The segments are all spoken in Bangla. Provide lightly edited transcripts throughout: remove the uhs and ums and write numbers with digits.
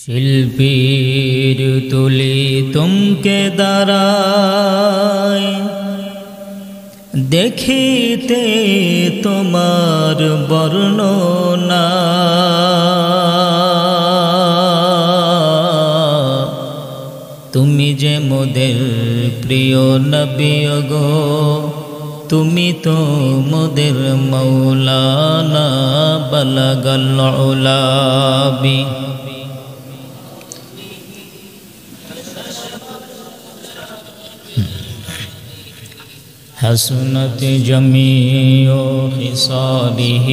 শিল্পীর তুলি তুমকে দাঁড়ায় দেখিতে তোমার বর্ণনা, তুমি যে মোদের প্রিয় নবী গো, তুমি তো মোদের মৌলানা বালাগাল উলাবি। حسنت جميع خصاله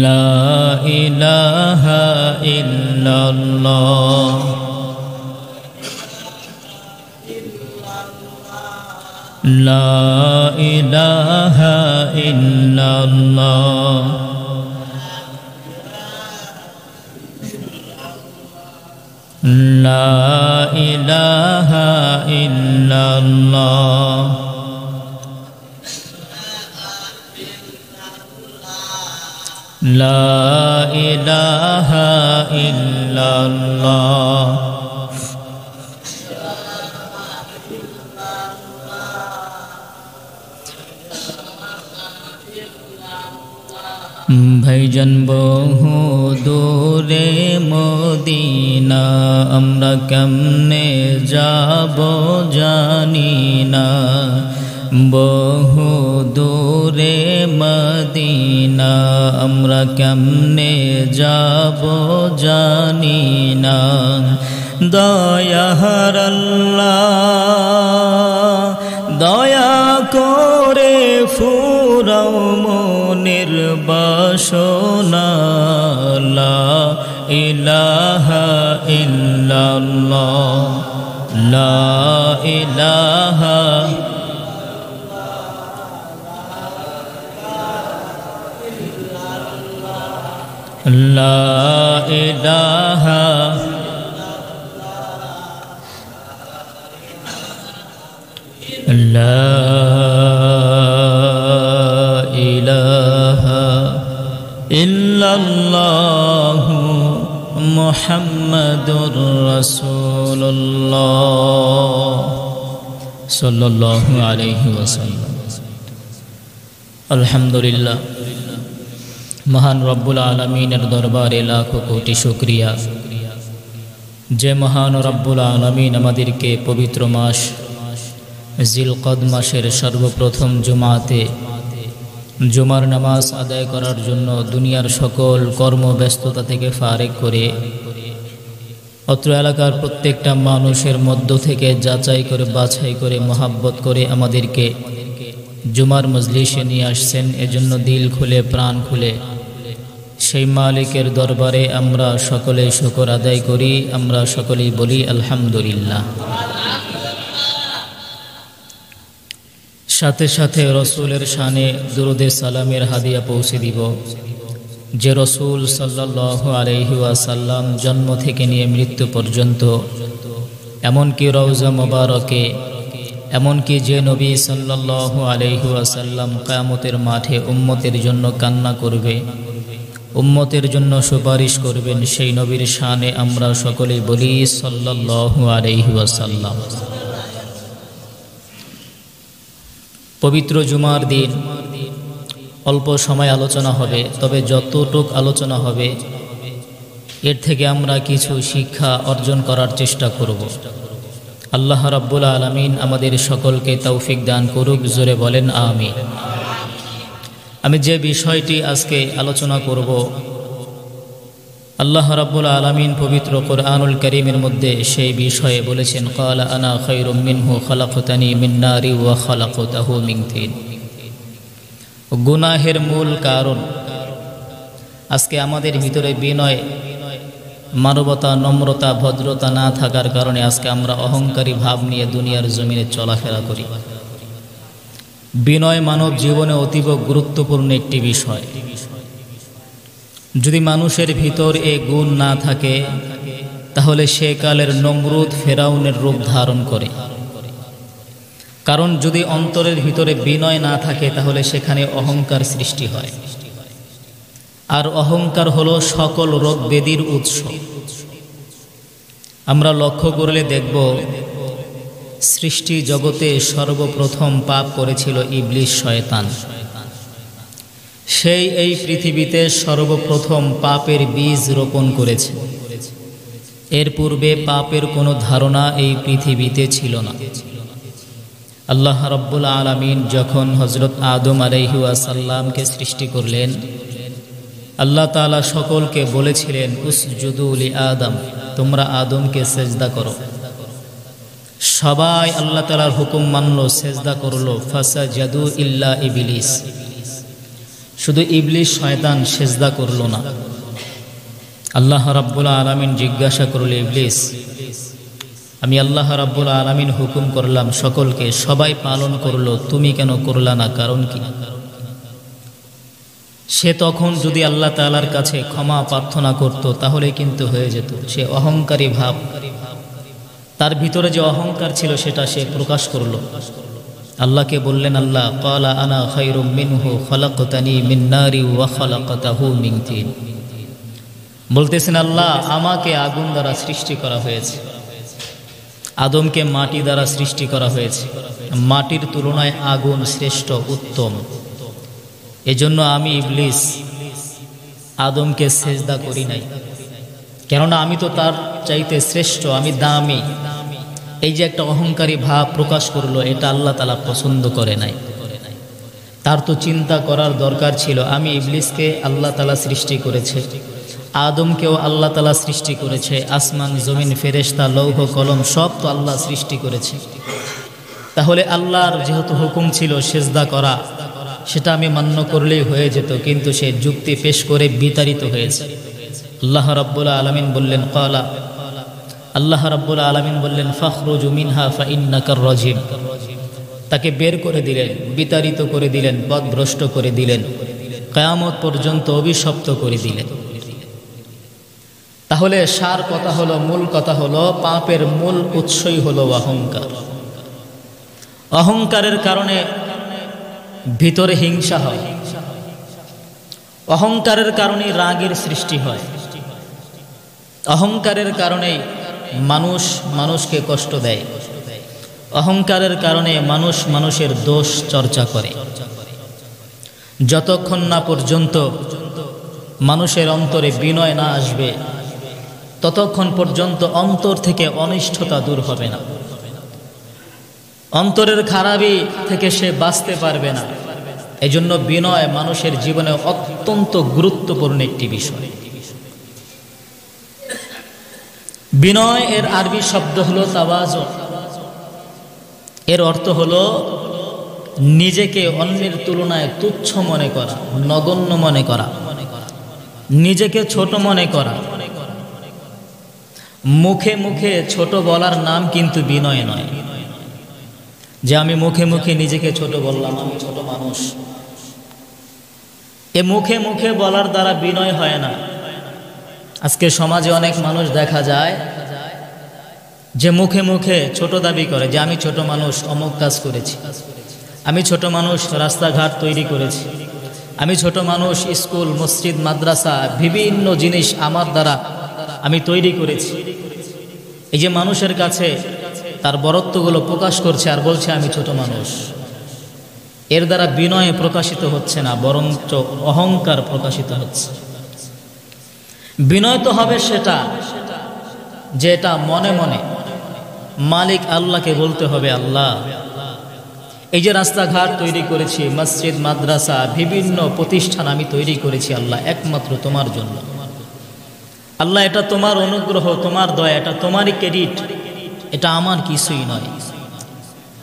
لا إله إلا الله لا إله إلا الله لا إله إلا الله لا إله إلا الله ভাইজান বহু দূরে মদিনা, আমরা কেমনে যাব জানি না। বহু দূরে মদিনা, আমরা কেমনে যাব জানি না। দয়ার আল্লাহ দয়া করে ফুরাও মনের বাসনা, লা ইলাহা ইল্লাল্লাহ লা ইলাহা লা ইলাহা লা ইলাহা ইল্লাল্লাহু মুহাম্মাদুর রাসূলুল্লাহ সাল্লাল্লাহু আলাইহি ওয়াসাল্লাম। আলহামদুলিল্লাহ, মহান রব্বুল আলামিনের দরবারে লাখো কোটি শুকরিয়া, যে মহান রব্বুল আলামিন আমাদেরকে পবিত্র মাস জিলকদ মাসের সর্বপ্রথম জুমাতে জুমার নামাজ আদায় করার জন্য দুনিয়ার সকল কর্মব্যস্ততা থেকে ফারেক করে অত্র এলাকার প্রত্যেকটা মানুষের মধ্য থেকে যাচাই করে বাছাই করে মহাব্বত করে আমাদেরকে জুমার মজলিসে নিয়ে আসছেন। এজন্য দিল খুলে প্রাণ খুলে সেই মালিকের দরবারে আমরা সকলেই শুকর আদায় করি, আমরা সকলেই বলি আলহামদুলিল্লাহ। সাথে সাথে রসুলের শানে দুরুদে সালামের হাদিয়া পৌঁছে দিব, যে রসুল সাল্লাল্লাহু আলাইহি ওয়াসাল্লাম জন্ম থেকে নিয়ে মৃত্যু পর্যন্ত, এমনকি রওজা মোবারকে, এমনকি যে নবী সাল্লাল্লাহু আলাইহি ওয়াসাল্লাম কিয়ামতের মাঠে উম্মতের জন্য কান্না করবে, উম্মতের জন্য সুপারিশ করবেন, সেই নবীর শানে আমরা সকলেই বলি সাল্লাল্লাহু আলাইহি ওয়াসাল্লাম। পবিত্র জুমার দিন অল্প সময় আলোচনা হবে, তবে যতটুক আলোচনা হবে এর থেকে আমরা কিছু শিক্ষা অর্জন করার চেষ্টা করব। আল্লাহ রাব্বুল আলামিন আমাদের সকলকে তৌফিক দান করুক, জোরে বলেন আমিন। আমি যে বিষয়টি আজকে আলোচনা করব, আল্লাহ রাব্বুল আলামিন পবিত্র কোরআনুল কারীমের মধ্যে সেই বিষয়ে বলেছেন, ক্বালা আনা খায়রুম মিনহু খালাকতানি মিন নারি ওয়া খালাকতাহু মিন তিন। গুনাহের মূল কারণ আজকে আমাদের ভিতরে বিনয়, মানবতা, নম্রতা, ভদ্রতা না থাকার কারণে আজকে আমরা অহংকারী ভাব নিয়ে দুনিয়ার জমিনে চলাফেরা করি। বিনয় মানব জীবনে অতীব গুরুত্বপূর্ণ একটি বিষয়। যদি মানুষের ভিতর এই গুণ না থাকে তাহলে সে কালের নমরুদ ফেরাউনের রূপ ধারণ করে। কারণ যদি অন্তরের ভিতরে বিনয় না থাকে তাহলে সেখানে অহংকার সৃষ্টি হয়। আর অহংকার হলো সকল রোগ ব্যাধির উৎস। আমরা লক্ষ্য করলে দেখব সৃষ্টি জগতে সর্বপ্রথম পাপ করেছিল ইবলিস শয়তান। সেই এই পৃথিবীতে সর্বপ্রথম পাপের বীজ রোপণ করেছে। এর পূর্বে পাপের কোনো ধারণা এই পৃথিবীতে ছিল না। আল্লাহ রাব্বুল আলামিন যখন হযরত আদম আলাইহিস সালামকে সৃষ্টি করলেন, আল্লাহ তাআলা সকলকে বলেছিলেন উসজুদু লি আদম, তোমরা আদমকে সেজদা করো। সবাই আল্লাহ তাআলার হুকুম মানলো, সেজদা করলো। ফাসাজাদু ইল্লা ইবলিস, শুধু ইবলিস শয়তান সেজদা করলো না। আল্লাহ রাব্বুল আলামিন জিজ্ঞাসা করল, ইবলিস, আমি আল্লাহ রাব্বুল আলামিন হুকুম করলাম সকলকে, সবাই পালন করলো, তুমি কেন করলা না? কারণ কি? সে তখন যদি আল্লাহ তাআলার কাছে ক্ষমা প্রার্থনা করত তাহলে কিন্তু হয়ে যেত। সে অহংকারী ভাব, তার ভিতরে যে অহংকার ছিল সেটা সে প্রকাশ করলো। আল্লাহকে বললেন, আল্লাহ ক্বালা আনা খায়রুম মিনহু খালাকতানি মিন নারি ওয়া খালাকতাহু মিন তিন। বলতেছেন, আল্লাহ আমাকে আগুন দ্বারা সৃষ্টি করা হয়েছে, আদমকে মাটি দ্বারা সৃষ্টি করা হয়েছে। মাটির তুলনায় আগুন শ্রেষ্ঠ, উত্তম। এজন্য আমি ইবলিস আদমকে সেজদা করি নাই, কেননা আমি তো তার চাইতে শ্রেষ্ঠ, আমি দামি। এই যে একটা অহংকারী ভাব প্রকাশ করলো, এটা আল্লাহ তাআলা পছন্দ করে নাই। তার তো চিন্তা করার দরকার ছিল, আমি ইবলিসকে আল্লাহ তাআলা সৃষ্টি করেছে, আদমকেও আল্লাহ তাআলা সৃষ্টি করেছে, আসমান জমিন ফেরেশতা লৌহ কলম সব তো আল্লাহ সৃষ্টি করেছে। তাহলে আল্লাহর যেহেতু হুকুম ছিল সেজদা করা, সেটা আমি মান্য করলেই হয়ে যেত, কিন্তু সে যুক্তি পেশ করে বিতাড়িত হয়েছে। আল্লাহ রাব্বুল আলামিন বললেন, ক্বালা, আল্লাহ রাব্বুল আলামিন বললেন, ফাখরুজু মিনহা ফাইন্নাকার রাজিম। তাকে বের করে দিলেন, বিতাড়িত করে দিলেন, পথভ্রষ্ট করে দিলেন, কিয়ামত পর্যন্ত অভিশপ্ত করে দিলেন। তাহলে সার কথা হলো, মূল কথা হলো, পাপের মূল উৎসই হলো অহংকার। অহংকারের কারণে ভিতরে হিংসা হয়, অহংকারের কারণে রাগের সৃষ্টি হয়, অহংকারের কারণে মানুষ মানুষকে কষ্ট দেয়, অহংকারের কারণে মানুষ মানুষের দোষ চর্চা করে। যতক্ষণ না পর্যন্ত মানুষের অন্তরে বিনয় না আসবে, ততক্ষণ পর্যন্ত অন্তর থেকে অনিষ্ঠতা দূর হবে না, অন্তরের খারাপি থেকে সে বাঁচতে পারবে না। এজন্য বিনয় মানুষের জীবনে অত্যন্ত গুরুত্বপূর্ণ একটি বিষয়। বিনয় এর আরবি শব্দ হলো তাওয়াজু। এর অর্থ হলো নিজেকে অন্যের তুলনায় তুচ্ছ মনে করা, নগণ্য মনে করা, নিজেকে ছোট মনে করা। মুখে মুখে ছোট বলার নাম কিন্তু বিনয় নয়, যে আমি মুখে মুখে নিজেকে ছোট বললাম, আমি ছোট মানুষ। এ মুখে মুখে বলার দ্বারা বিনয় হয় না। আজকে সমাজে অনেক মানুষ দেখা যায় যে মুখে মুখে ছোট দাবি করে, যে আমি ছোট মানুষ, অমুক কাজ করেছি, আমি ছোট মানুষ, রাস্তাঘাট তৈরি করেছি, আমি ছোট মানুষ, স্কুল মসজিদ মাদ্রাসা বিভিন্ন জিনিস আমার দ্বারা আমি তৈরি করেছি। এই যে মানুষের কাছে তার বরত্বগুলো প্রকাশ করছে আর বলছে আমি ছোট মানুষ। এর দ্বারা বিনয় প্রকাশিত হচ্ছে না, বরঞ্চ অহংকার প্রকাশিত হচ্ছে। বিনয় তো হবে সেটা যেটা মনে মনে মালিক আল্লাহকে বলতে হবে, আল্লাহ এই যে রাস্তাঘাট তৈরি করেছি, মসজিদ মাদ্রাসা বিভিন্ন প্রতিষ্ঠান আমি তৈরি করেছি আল্লাহ একমাত্র তোমার জন্য। আল্লাহ এটা তোমার অনুগ্রহ, তোমার দয়া, এটা তোমারই ক্রেডিট, এটা আমার কিছুই নয়।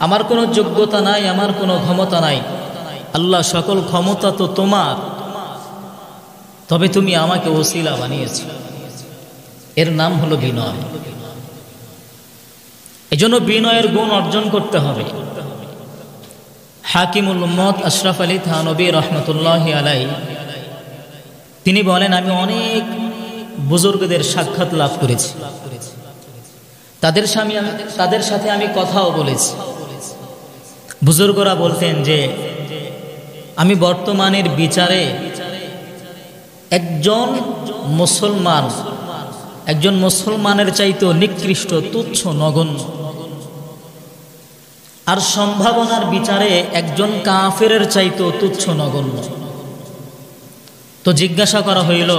আমার কোনো যোগ্যতা নাই, আমার কোনো ক্ষমতা নাই। আল্লাহ সকল ক্ষমতা তো তোমার, তবে তুমি আমাকে ওসিলা বানিয়েছো। এর নাম হলো বিনয়। এজন্য বিনয়ের গুণ অর্জন করতে হবে। হাকিমুল উম্মত আশরাফ আলী থানবী রহমতুল্লাহি আলাইহি তিনি বলেন, আমি অনেক বুজুর্গদের সাক্ষাৎ লাভ করেছি, তাদের সাথে আমি কথাও বলেছি। বুজুর্গরা বলতেন যে আমি বর্তমানের বিচারে একজন মুসলমানের চাইতেও নিকৃষ্ট, তুচ্ছ, নগণ্য। আর সম্ভাবনার বিচারে একজন কাফেরের চাইতেও তুচ্ছ, নগণ্য। তো জিজ্ঞাসা করা হইল,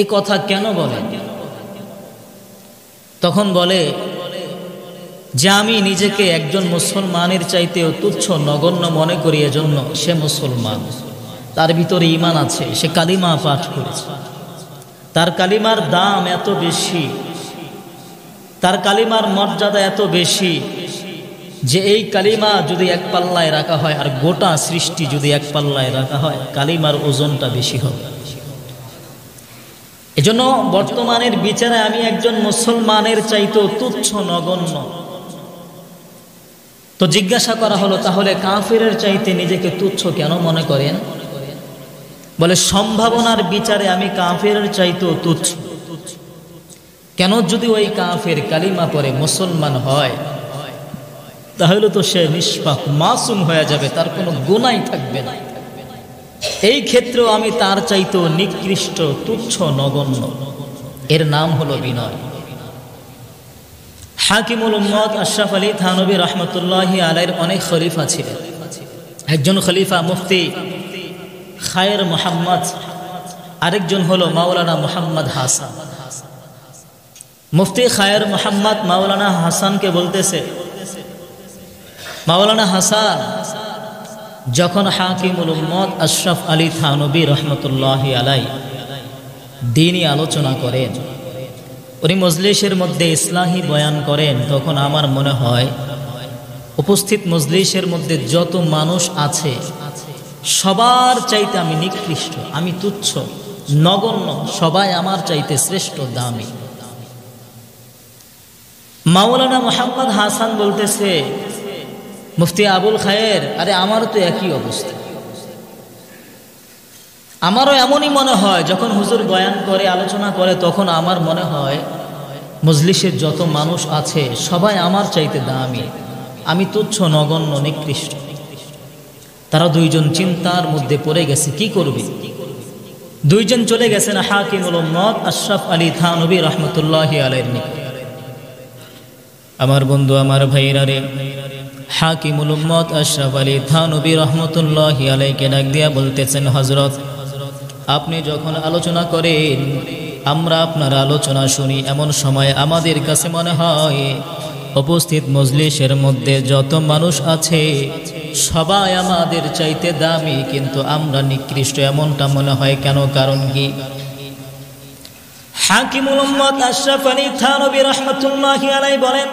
এ কথা কেন বলে? তখন বলে যে আমি নিজেকে একজন মুসলমানের চাইতেও তুচ্ছ, নগণ্য মনে করি, এজন্য সে মুসলমান, তার ভিতরে ঈমান আছে, সে কালিমা পাঠ করেছে, তার কালিমার দাম এত বেশি, তার কালিমার মর্যাদা এত বেশি যে এই কালিমা যদি এক পাল্লায় রাখা হয় আর গোটা সৃষ্টি যদি এক পাল্লায় রাখা হয়, কালিমার ওজনটা বেশি হবে। এজন্য বর্তমানের বিচারে আমি একজন মুসলমানের চাইতেও তুচ্ছ, নগণ্য। তো জিজ্ঞাসা করা হলো, তাহলে কাফেরের চাইতে নিজেকে তুচ্ছ কেন মনে করেন? বলে সম্ভাবনার বিচারে আমি কাফেরের চাইতেও তুচ্ছ। কেন? যদি ওই কাফের কালিমা পড়ে মুসলমান হয়, তাহলে তো সে নিষ্পাপ, মাসুম হয়ে যাবে, তার কোনো গুনাহ থাকবে না। এই ক্ষেত্রেও আমি তার চাইতেও নিকৃষ্ট, তুচ্ছ, নগণ্য। এর নাম হলো বিনয়। হাকিমুল উম্মত আশরাফ আলী থানভী রহমতুল্লাহি আলাইহির অনেক খলিফা ছিলেন। একজন খলিফা মুফতি খায়ের মোহাম্মদ, আরেকজন হলো মাওলানা মুহাম্মদ হাসান। মুফতি খায়ের মোহাম্মদ মাওলানা হাসানকে বলতেছে, মাওলানা হাসান, যখন হাকিমুল উম্মত আশরাফ আলী থানভী রহমতুল্লাহি আলাইহি দ্বীনি আলোচনা করেন, উনি মজলিসের মধ্যে ইসলাহি বয়ান করেন, তখন আমার মনে হয় উপস্থিত মজলিসের মধ্যে যত মানুষ আছে সবার চাইতে আমি নিকৃষ্ট, আমি তুচ্ছ, নগণ্য, সবাই আমার চাইতে শ্রেষ্ঠ, দামি। মাওলানা মুহাম্মদ হাসান বলতেছে, মুফতি আবুল খায়ের, আরে আমারও তো একই অবস্থা, আমারও এমনই মনে হয়। যখন হুজুর বয়ান করে, আলোচনা করে, তখন আমার মনে হয় মজলিসের যত মানুষ আছে সবাই আমার চাইতে দামি, আমি তুচ্ছ, নগণ্য, নিকৃষ্ট। তারা দুইজন চিন্তার মধ্যে পড়ে গেছে, কি করবে? দুইজন চলে গেছেন হাকিমুল উম্মত আশরাফ আলী থানভী রহমতুল্লাহি আলাইহির নিকট। আমার বন্ধু, আমার ভাইরা রে, হাকিমুল উম্মত আশরাফ আলী থানভী রহমতুল্লাহি আলাইহিকে ডাক দিয়া বলতেছেন, হযরত, আপনি যখন আলোচনা করেন, আমরা আপনার আলোচনা শুনি, এমন সময় আমাদের কাছে মনে হয় উপস্থিত মজলিসের মধ্যে যত মানুষ আছে সবাই আমাদের চাইতে দামি, কিন্তু আমরা নিকৃষ্ট, এমনটা মনে হয় কেন? কারণ কি? হাকিমুল উম্মত আশরাফ আলী থানভী রহমতুল্লাহি আলাইহি বলেন,